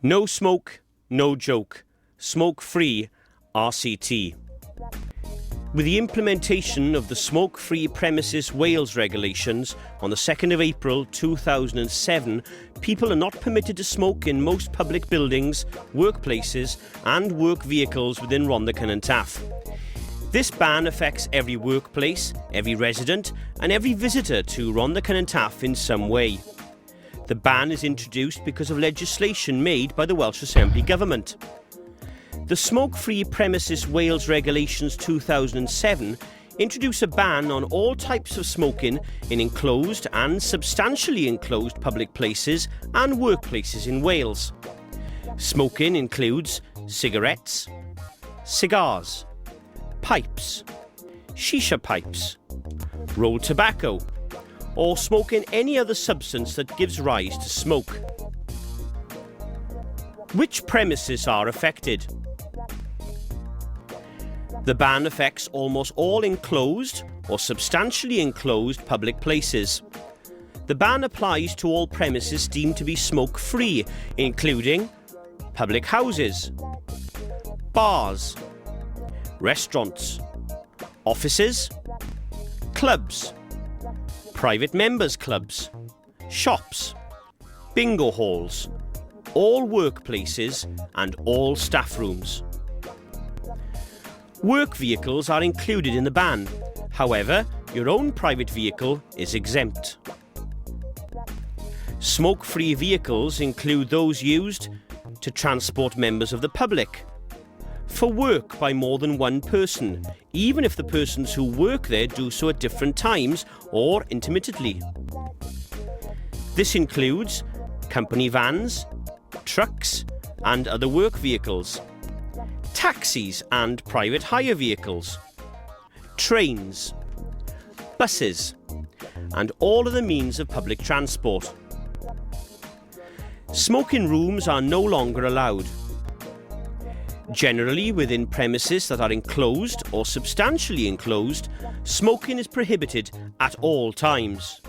No smoke, no joke. Smoke-free RCT. With the implementation of the Smoke-Free Premises Wales regulations on the 2nd of April 2007, people are not permitted to smoke in most public buildings, workplaces and work vehicles within Rhondda Cynon Taf. This ban affects every workplace, every resident and every visitor to Rhondda Cynon Taf in some way. The ban is introduced because of legislation made by the Welsh Assembly Government. The Smoke-Free Premises Wales Regulations 2007 introduce a ban on all types of smoking in enclosed and substantially enclosed public places and workplaces in Wales. Smoking includes cigarettes, cigars, pipes, shisha pipes, rolled tobacco, or smoking any other substance that gives rise to smoke. Which premises are affected? The ban affects almost all enclosed or substantially enclosed public places. The ban applies to all premises deemed to be smoke-free, including public houses, bars, restaurants, offices, clubs, private members' clubs, shops, bingo halls, all workplaces and all staff rooms. Work vehicles are included in the ban. However, your own private vehicle is exempt. Smoke-free vehicles include those used to transport members of the public, for work by more than one person, even if the persons who work there do so at different times or intermittently. This includes company vans, trucks and other work vehicles, taxis and private hire vehicles, trains, buses and all other means of public transport. Smoking rooms are no longer allowed. Generally, within premises that are enclosed or substantially enclosed, smoking is prohibited at all times.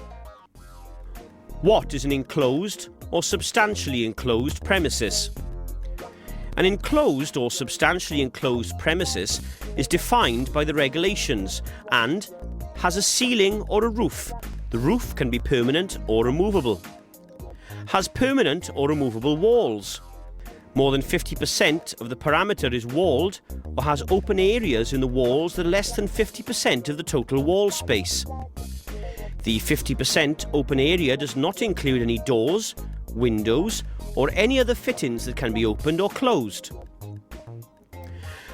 What is an enclosed or substantially enclosed premises? An enclosed or substantially enclosed premises is defined by the regulations and has a ceiling or a roof. The roof can be permanent or removable. Has permanent or removable walls. More than 50% of the perimeter is walled or has open areas in the walls that are less than 50% of the total wall space. The 50% open area does not include any doors, windows or any other fittings that can be opened or closed.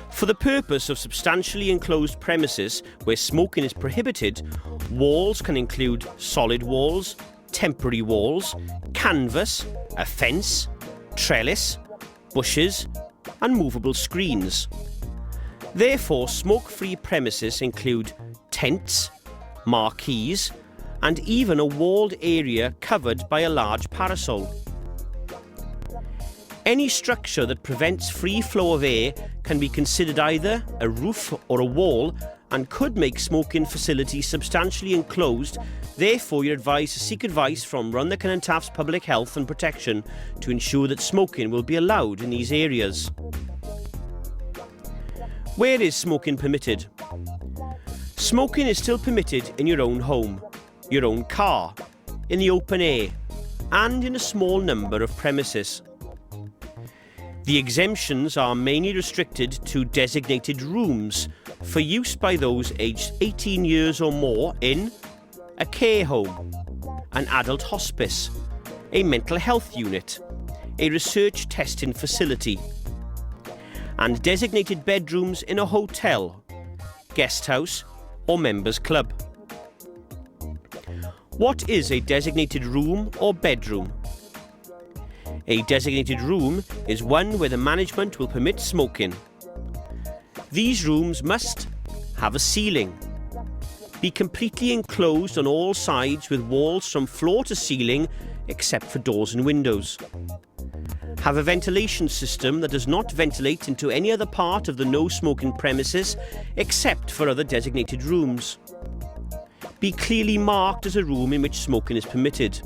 For the purpose of substantially enclosed premises where smoking is prohibited, walls can include solid walls, temporary walls, canvas, a fence, trellis, bushes and movable screens. Therefore, smoke-free premises include tents, marquees and even a walled area covered by a large parasol. Any structure that prevents free flow of air can be considered either a roof or a wall and could make smoking facilities substantially enclosed. Therefore, you're advised to seek advice from Rhondda Cynon Taf's Public Health and Protection to ensure that smoking will be allowed in these areas. Where is smoking permitted? Smoking is still permitted in your own home, your own car, in the open air, and in a small number of premises. The exemptions are mainly restricted to designated rooms for use by those aged 18 years or more in a care home, an adult hospice, a mental health unit, a research testing facility, and designated bedrooms in a hotel, guest house or members club. What is a designated room or bedroom? A designated room is one where the management will permit smoking. These rooms must have a ceiling, be completely enclosed on all sides with walls from floor to ceiling except for doors and windows. Have a ventilation system that does not ventilate into any other part of the no smoking premises except for other designated rooms. Be clearly marked as a room in which smoking is permitted.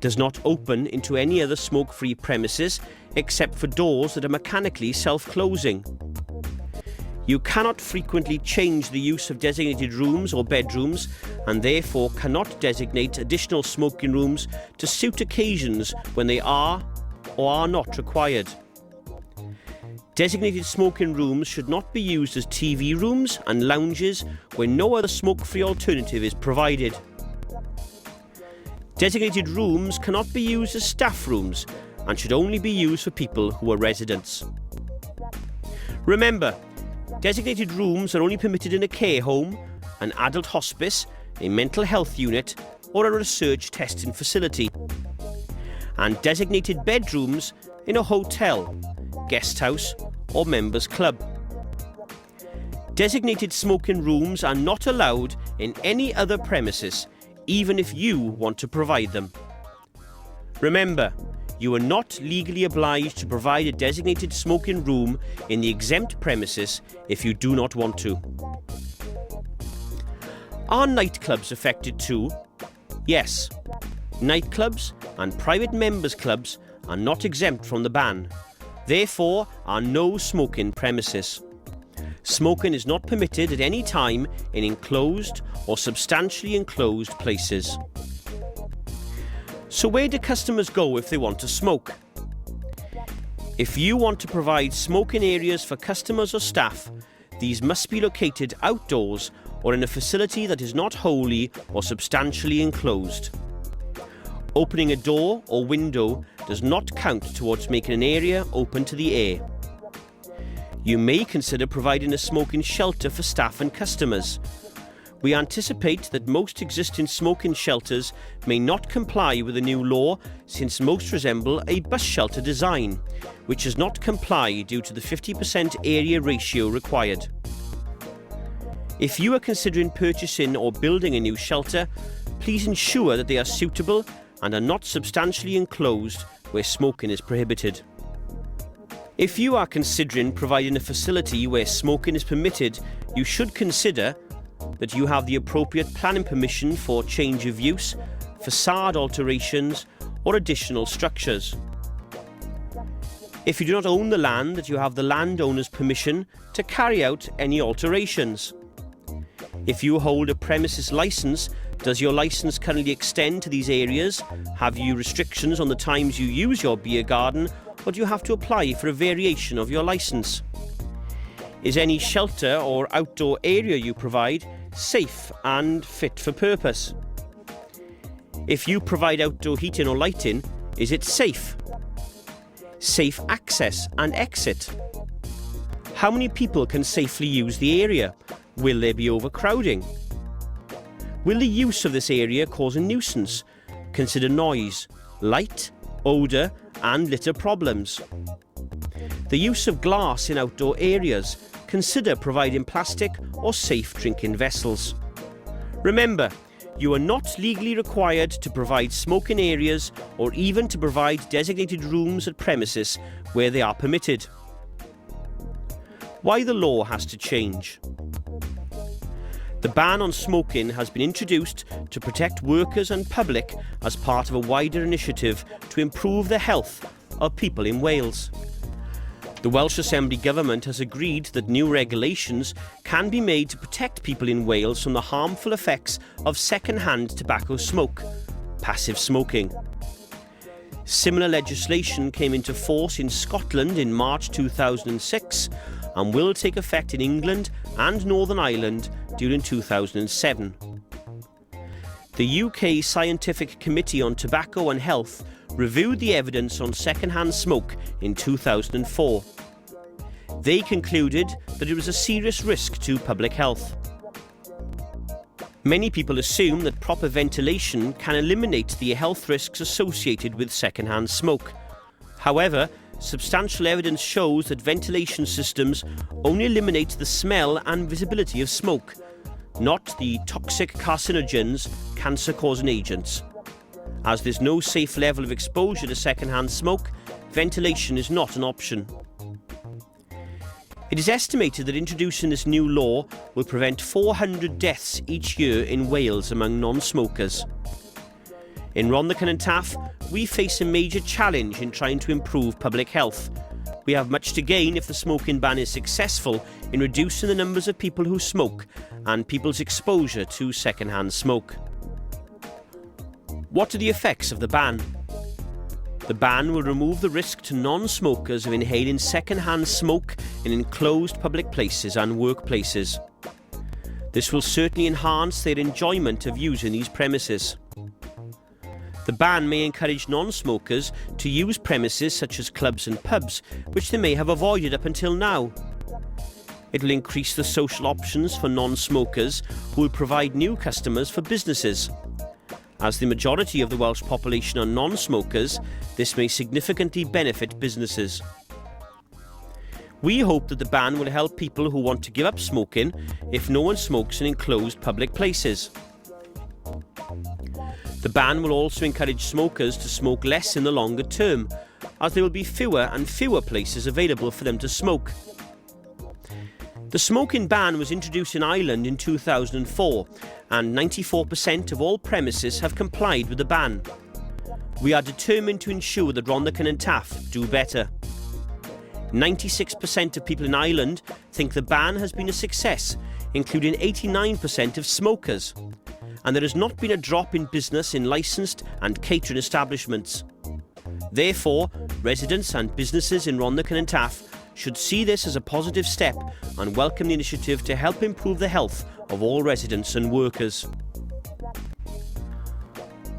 does not open into any other smoke-free premises except for doors that are mechanically self-closing. You cannot frequently change the use of designated rooms or bedrooms, and therefore cannot designate additional smoking rooms to suit occasions when they are or are not required. Designated smoking rooms should not be used as TV rooms and lounges when no other smoke-free alternative is provided. Designated rooms cannot be used as staff rooms and should only be used for people who are residents. Remember, designated rooms are only permitted in a care home, an adult hospice, a mental health unit, or a research testing facility. And designated bedrooms in a hotel, guest house, or members club. Designated smoking rooms are not allowed in any other premises, even if you want to provide them. Remember, you are not legally obliged to provide a designated smoking room in the exempt premises if you do not want to. Are nightclubs affected too? Yes. Nightclubs and private members clubs are not exempt from the ban. Therefore, are no smoking premises. Smoking is not permitted at any time in enclosed or substantially enclosed places. So where do customers go if they want to smoke? If you want to provide smoking areas for customers or staff, these must be located outdoors or in a facility that is not wholly or substantially enclosed. Opening a door or window does not count towards making an area open to the air. You may consider providing a smoking shelter for staff and customers. We anticipate that most existing smoking shelters may not comply with the new law, since most resemble a bus shelter design, which does not comply due to the 50% area ratio required. If you are considering purchasing or building a new shelter, please ensure that they are suitable and are not substantially enclosed where smoking is prohibited. If you are considering providing a facility where smoking is permitted, you should consider that you have the appropriate planning permission for change of use, facade alterations, or additional structures. If you do not own the land, that you have the landowner's permission to carry out any alterations. If you hold a premises licence, does your licence currently extend to these areas? Have you restrictions on the times you use your beer garden, or do you have to apply for a variation of your licence? Is any shelter or outdoor area you provide safe and fit for purpose? If you provide outdoor heating or lighting, is it safe? Safe access and exit. How many people can safely use the area? Will there be overcrowding? Will the use of this area cause a nuisance? Consider noise, light, odour and litter problems. The use of glass in outdoor areas. Consider providing plastic or safe drinking vessels. Remember, you are not legally required to provide smoking areas or even to provide designated rooms at premises where they are permitted. Why the law has to change? The ban on smoking has been introduced to protect workers and public as part of a wider initiative to improve the health of people in Wales. The Welsh Assembly Government has agreed that new regulations can be made to protect people in Wales from the harmful effects of second-hand tobacco smoke, passive smoking. Similar legislation came into force in Scotland in March 2006 and will take effect in England and Northern Ireland during 2007. The UK Scientific Committee on Tobacco and Health reviewed the evidence on second-hand smoke in 2004. They concluded that it was a serious risk to public health. Many people assume that proper ventilation can eliminate the health risks associated with second-hand smoke. However, substantial evidence shows that ventilation systems only eliminate the smell and visibility of smoke, not the toxic carcinogens, cancer-causing agents. As there's no safe level of exposure to second-hand smoke, ventilation is not an option. It is estimated that introducing this new law will prevent 400 deaths each year in Wales among non-smokers. In Rhondda and Taff, we face a major challenge in trying to improve public health. We have much to gain if the smoking ban is successful in reducing the numbers of people who smoke and people's exposure to second-hand smoke. What are the effects of the ban? The ban will remove the risk to non-smokers of inhaling second-hand smoke in enclosed public places and workplaces. This will certainly enhance their enjoyment of using these premises. The ban may encourage non-smokers to use premises such as clubs and pubs, which they may have avoided up until now. It will increase the social options for non-smokers, who will provide new customers for businesses. As the majority of the Welsh population are non-smokers, this may significantly benefit businesses. We hope that the ban will help people who want to give up smoking if no one smokes in enclosed public places. The ban will also encourage smokers to smoke less in the longer term, as there will be fewer and fewer places available for them to smoke. The smoking ban was introduced in Ireland in 2004, and 94% of all premises have complied with the ban. We are determined to ensure that Rhondda and Taff do better. 96% of people in Ireland think the ban has been a success, including 89% of smokers. And there has not been a drop in business in licensed and catering establishments. Therefore, residents and businesses in Rhondda and Taff should see this as a positive step and welcome the initiative to help improve the health of all residents and workers.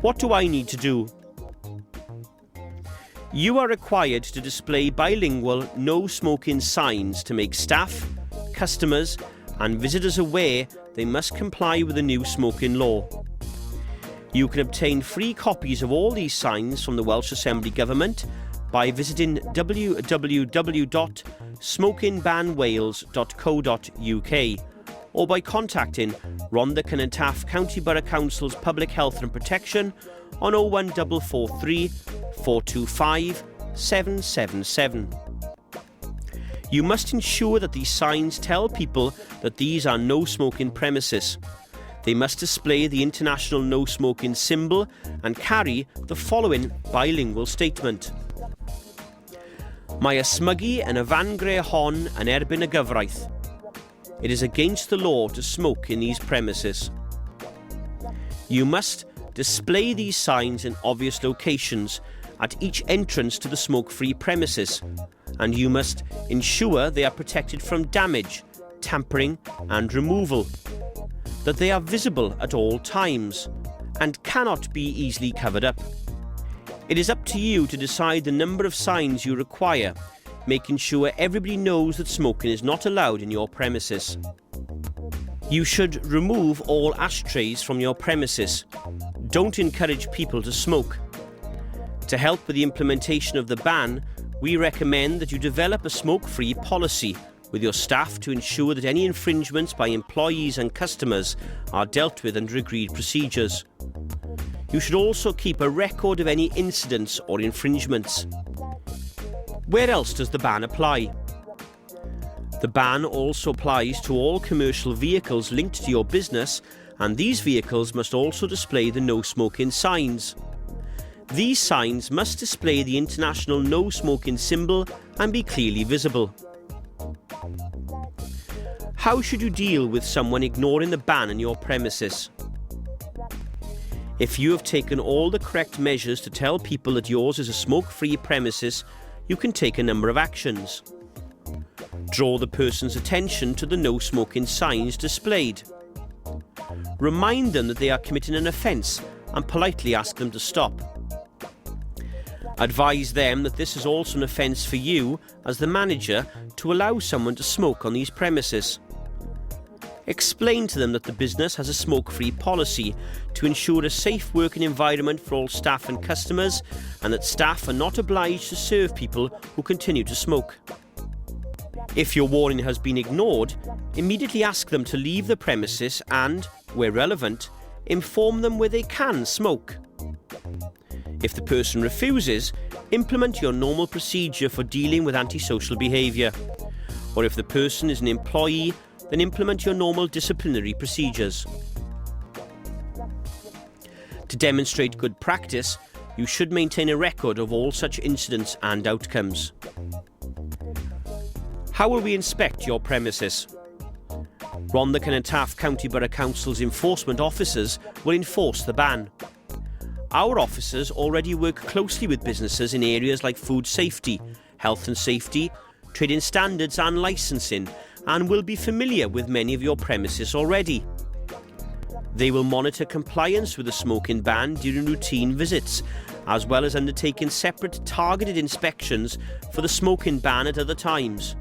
What do I need to do? You are required to display bilingual no smoking signs to make staff, customers and visitors aware they must comply with the new smoking law. You can obtain free copies of all these signs from the Welsh Assembly Government by visiting www.smokingbanwales.co.uk or by contacting Rhondda and Taff County Borough Council's Public Health and Protection on 01443 425 777. You must ensure that these signs tell people that these are no smoking premises. They must display the international no smoking symbol and carry the following bilingual statement. Mae ysmygu yn y fan gre hon yn erbyn y gyfraith. It is against the law to smoke in these premises. You must display these signs in obvious locations at each entrance to the smoke-free premises, and you must ensure they are protected from damage, tampering and removal, that they are visible at all times and cannot be easily covered up. It is up to you to decide the number of signs you require, making sure everybody knows that smoking is not allowed in your premises. You should remove all ashtrays from your premises. Don't encourage people to smoke. To help with the implementation of the ban, we recommend that you develop a smoke-free policy with your staff to ensure that any infringements by employees and customers are dealt with under agreed procedures. You should also keep a record of any incidents or infringements. Where else does the ban apply? The ban also applies to all commercial vehicles linked to your business, and these vehicles must also display the no smoking signs. These signs must display the international no smoking symbol and be clearly visible. How should you deal with someone ignoring the ban on your premises? If you have taken all the correct measures to tell people that yours is a smoke-free premises, you can take a number of actions. Draw the person's attention to the no smoking signs displayed. Remind them that they are committing an offence and politely ask them to stop. Advise them that this is also an offence for you, as the manager, to allow someone to smoke on these premises. Explain to them that the business has a smoke-free policy to ensure a safe working environment for all staff and customers, and that staff are not obliged to serve people who continue to smoke. If your warning has been ignored, immediately ask them to leave the premises and, where relevant, inform them where they can smoke. If the person refuses, implement your normal procedure for dealing with antisocial behaviour. Or if the person is an employee, then implement your normal disciplinary procedures. To demonstrate good practice, you should maintain a record of all such incidents and outcomes. How will we inspect your premises? Rhondda and Taff County Borough Council's enforcement officers will enforce the ban. Our officers already work closely with businesses in areas like food safety, health and safety, trading standards and licensing, and will be familiar with many of your premises already. They will monitor compliance with the smoking ban during routine visits, as well as undertaking separate targeted inspections for the smoking ban at other times.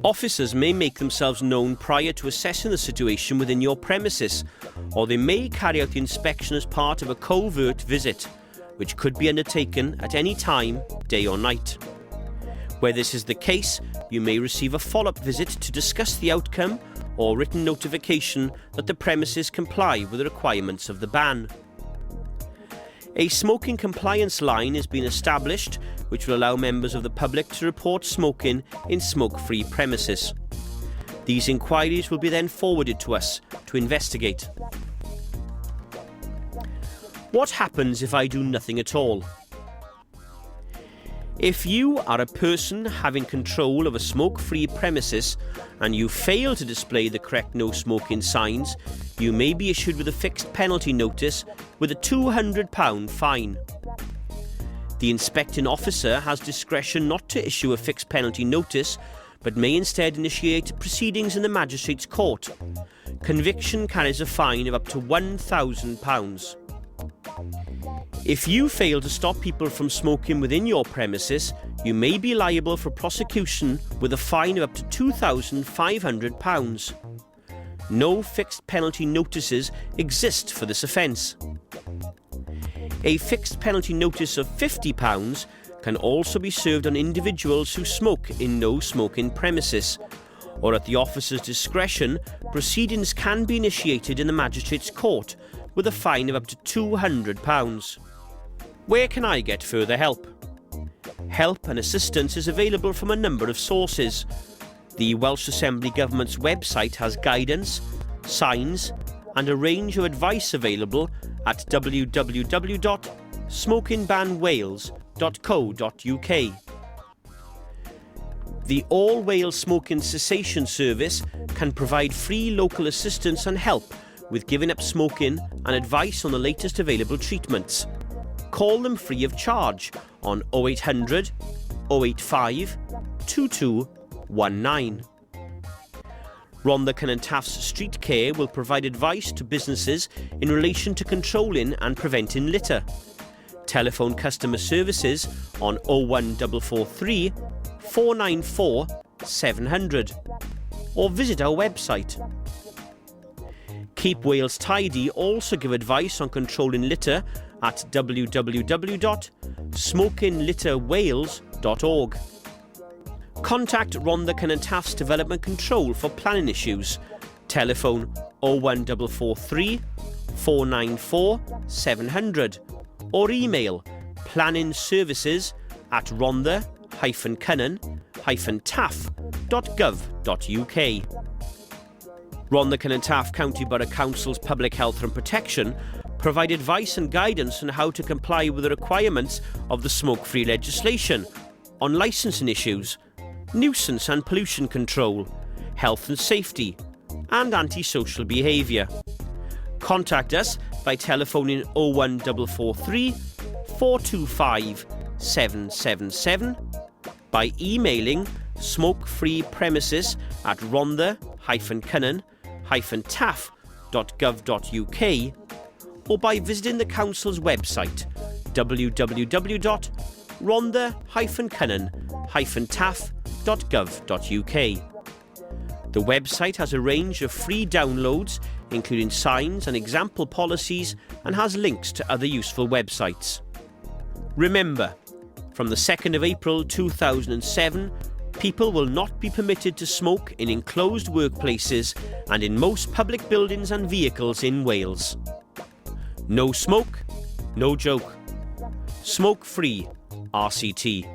Officers may make themselves known prior to assessing the situation within your premises, or they may carry out the inspection as part of a covert visit, which could be undertaken at any time, day or night. Where this is the case, you may receive a follow-up visit to discuss the outcome or written notification that the premises comply with the requirements of the ban. A smoking compliance line has been established which will allow members of the public to report smoking in smoke-free premises. These inquiries will be then forwarded to us to investigate. What happens if I do nothing at all? If you are a person having control of a smoke-free premises and you fail to display the correct no smoking signs, you may be issued with a fixed penalty notice with a £200 fine. The inspecting officer has discretion not to issue a fixed penalty notice, but may instead initiate proceedings in the magistrate's court. Conviction carries a fine of up to £1,000. If you fail to stop people from smoking within your premises, you may be liable for prosecution with a fine of up to £2,500. No fixed penalty notices exist for this offence. A fixed penalty notice of £50 can also be served on individuals who smoke in no smoking premises, or at the officer's discretion, proceedings can be initiated in the magistrate's court with a fine of up to £200. Where can I get further help? Help and assistance is available from a number of sources. The Welsh Assembly Government's website has guidance, signs, and a range of advice available at www.smokingbanwales.co.uk. The All Wales Smoking Cessation Service can provide free local assistance and help with giving up smoking and advice on the latest available treatments. Call them free of charge on 0800 085 2219. Rhondda and Taff's Street Care will provide advice to businesses in relation to controlling and preventing litter. Telephone customer services on 01443 494 700 or visit our website. Keep Wales Tidy also give advice on controlling litter at www.smokinglitterwales.org. Contact Rhondda and Taff's Development Control for planning issues. Telephone 01443 494 700 or email planning-services@rhondda-cunnan-taff.gov.uk. Rhondda and Taff County Borough Council's Public Health and Protection provide advice and guidance on how to comply with the requirements of the smoke-free legislation on licensing issues, nuisance and pollution control, health and safety, and antisocial behaviour. Contact us by telephoning 01443 425 777, by emailing smokefreepremises@rhondda-cunnan-taff.gov.uk or by visiting the Council's website www.rhondda-cunnan-taff.gov.uk. The website has a range of free downloads including signs and example policies and has links to other useful websites. Remember, from the 2nd of April 2007, people will not be permitted to smoke in enclosed workplaces and in most public buildings and vehicles in Wales. No smoke, no joke. Smoke free, RCT.